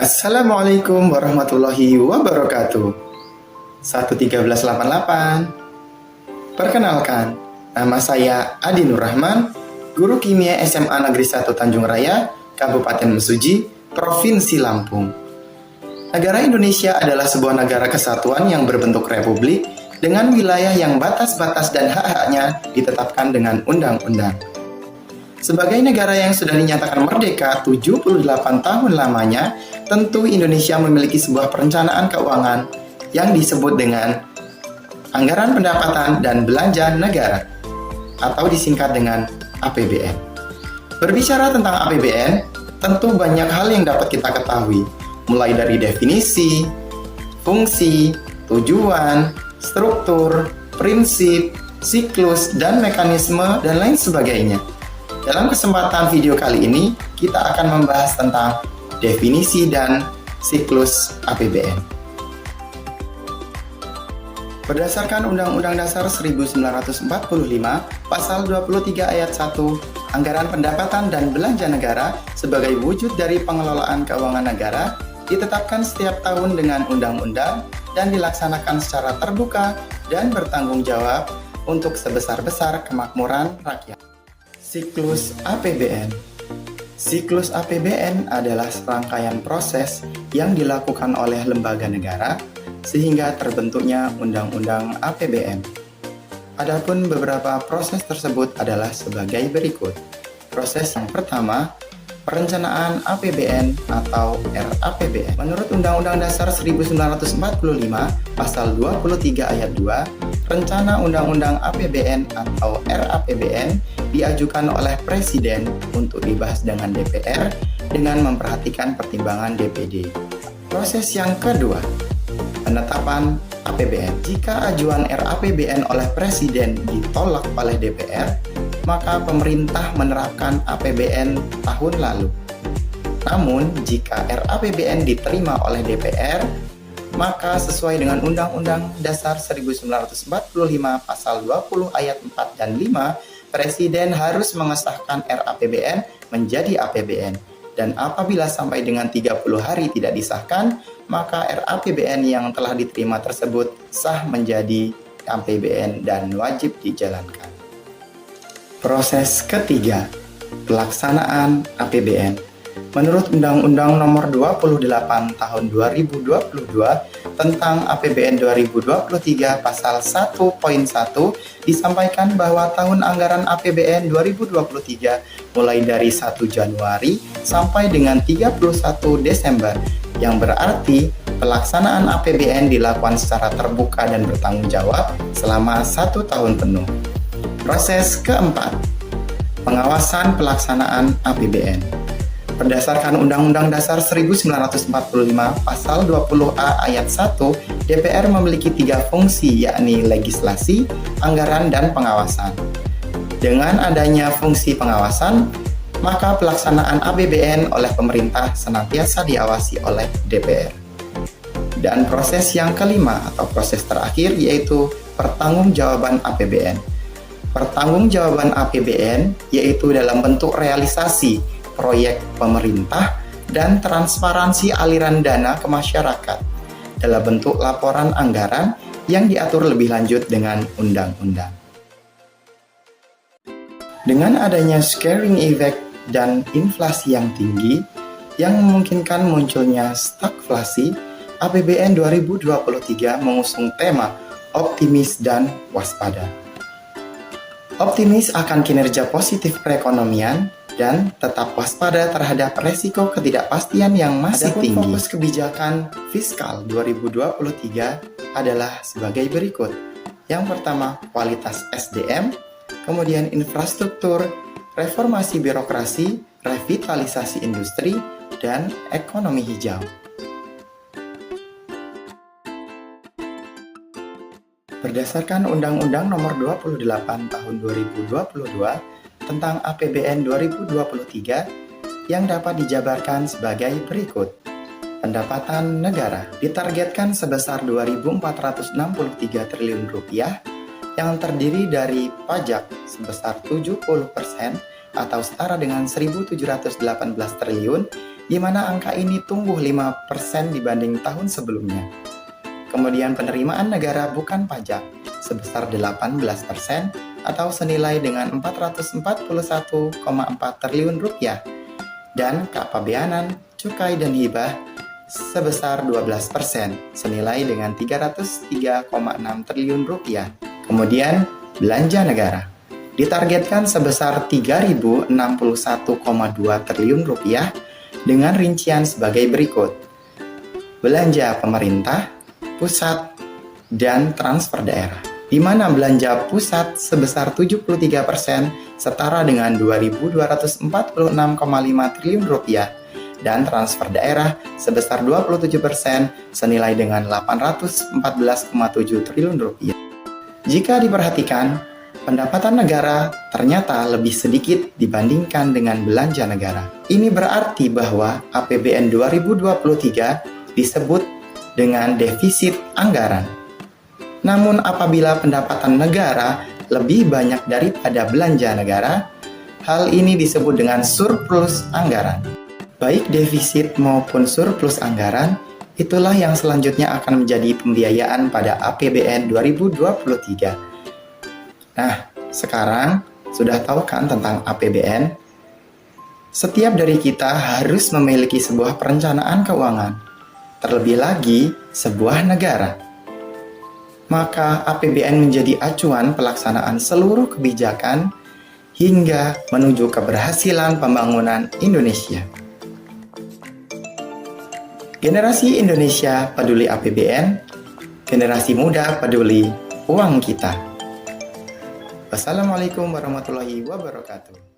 Assalamualaikum warahmatullahi wabarakatuh. 1388. Perkenalkan, nama saya Adi Nur Rahman, Guru Kimia SMA Negeri 1 Tanjung Raya, Kabupaten Mesuji, Provinsi Lampung. Negara Indonesia adalah sebuah negara kesatuan yang berbentuk republik dengan wilayah yang batas-batas dan hak-haknya ditetapkan dengan undang-undang. Sebagai negara yang sudah dinyatakan merdeka 78 tahun lamanya, tentu Indonesia memiliki sebuah perencanaan keuangan yang disebut dengan Anggaran Pendapatan dan Belanja Negara atau disingkat dengan APBN. Berbicara tentang APBN, tentu banyak hal yang dapat kita ketahui, mulai dari definisi, fungsi, tujuan, struktur, prinsip, siklus, dan mekanisme, dan lain sebagainya. Dalam kesempatan video kali ini, kita akan membahas tentang definisi dan siklus APBN. Berdasarkan Undang-Undang Dasar 1945, Pasal 23 Ayat 1, Anggaran Pendapatan dan Belanja Negara sebagai wujud dari pengelolaan keuangan negara ditetapkan setiap tahun dengan undang-undang dan dilaksanakan secara terbuka dan bertanggung jawab untuk sebesar-besar kemakmuran rakyat. Siklus APBN. Siklus APBN adalah serangkaian proses yang dilakukan oleh lembaga negara sehingga terbentuknya Undang-Undang APBN. Adapun beberapa proses tersebut adalah sebagai berikut. Proses yang pertama, perencanaan APBN atau RAPBN. Menurut Undang-Undang Dasar 1945, Pasal 23 Ayat 2, Rencana Undang-Undang APBN atau RAPBN diajukan oleh Presiden untuk dibahas dengan DPR dengan memperhatikan pertimbangan DPD. Proses yang kedua, penetapan APBN. Jika ajuan RAPBN oleh Presiden ditolak oleh DPR, maka pemerintah menerapkan APBN tahun lalu. Namun, jika RAPBN diterima oleh DPR, maka sesuai dengan Undang-Undang Dasar 1945 Pasal 20 Ayat 4 dan 5, Presiden harus mengesahkan RAPBN menjadi APBN. Dan apabila sampai dengan 30 hari tidak disahkan, maka RAPBN yang telah diterima tersebut sah menjadi APBN dan wajib dijalankan. Proses ketiga, pelaksanaan APBN. Menurut Undang-Undang Nomor 28 Tahun 2022 tentang APBN 2023 Pasal 1.1 disampaikan bahwa tahun anggaran APBN 2023 mulai dari 1 Januari sampai dengan 31 Desember, yang berarti pelaksanaan APBN dilakukan secara terbuka dan bertanggung jawab selama 1 tahun penuh. Proses keempat, pengawasan pelaksanaan APBN. Berdasarkan Undang-Undang Dasar 1945 Pasal 20A Ayat 1, DPR memiliki 3 fungsi, yakni legislasi, anggaran, dan pengawasan. Dengan adanya fungsi pengawasan, maka pelaksanaan APBN oleh pemerintah senantiasa diawasi oleh DPR. Dan proses yang kelima atau proses terakhir yaitu pertanggungjawaban APBN. Pertanggungjawaban APBN yaitu dalam bentuk realisasi proyek pemerintah dan transparansi aliran dana ke masyarakat dalam bentuk laporan anggaran yang diatur lebih lanjut dengan undang-undang. Dengan adanya scaring effect dan inflasi yang tinggi yang memungkinkan munculnya stagflasi, APBN 2023 mengusung tema optimis dan waspada. Optimis akan kinerja positif perekonomian dan tetap waspada terhadap resiko ketidakpastian yang masih tinggi. Fokus kebijakan fiskal 2023 adalah sebagai berikut. Yang pertama, kualitas SDM, kemudian infrastruktur, reformasi birokrasi, revitalisasi industri, dan ekonomi hijau. Berdasarkan Undang-Undang Nomor 28 Tahun 2022 tentang APBN 2023 yang dapat dijabarkan sebagai berikut. Pendapatan negara ditargetkan sebesar Rp2.463 triliun yang terdiri dari pajak sebesar 70% atau setara dengan 1.718 triliun di mana angka ini tumbuh 5% dibanding tahun sebelumnya. Kemudian penerimaan negara bukan pajak sebesar 18% atau senilai dengan 441,4 triliun rupiah, dan kepabeanan, cukai dan hibah sebesar 12% senilai dengan 303,6 triliun rupiah. Kemudian belanja negara ditargetkan sebesar 3.061,2 triliun rupiah dengan rincian sebagai berikut. Belanja pemerintah, pusat, dan transfer daerah, di mana belanja pusat sebesar 73% setara dengan 2.246,5 triliun rupiah dan transfer daerah sebesar 27% senilai dengan 814,7 triliun rupiah. Jika diperhatikan, pendapatan negara ternyata lebih sedikit dibandingkan dengan belanja negara. Ini berarti bahwa APBN 2023 disebut dengan defisit anggaran. Namun apabila pendapatan negara lebih banyak daripada belanja negara, hal ini disebut dengan surplus anggaran. Baik defisit maupun surplus anggaran, itulah yang selanjutnya akan menjadi pembiayaan pada APBN 2023. Nah, sekarang sudah tahu kan tentang APBN? Setiap dari kita harus memiliki sebuah perencanaan keuangan, terlebih lagi sebuah negara. Maka APBN menjadi acuan pelaksanaan seluruh kebijakan hingga menuju keberhasilan pembangunan Indonesia. Generasi Indonesia peduli APBN, generasi muda peduli uang kita. Wassalamualaikum warahmatullahi wabarakatuh.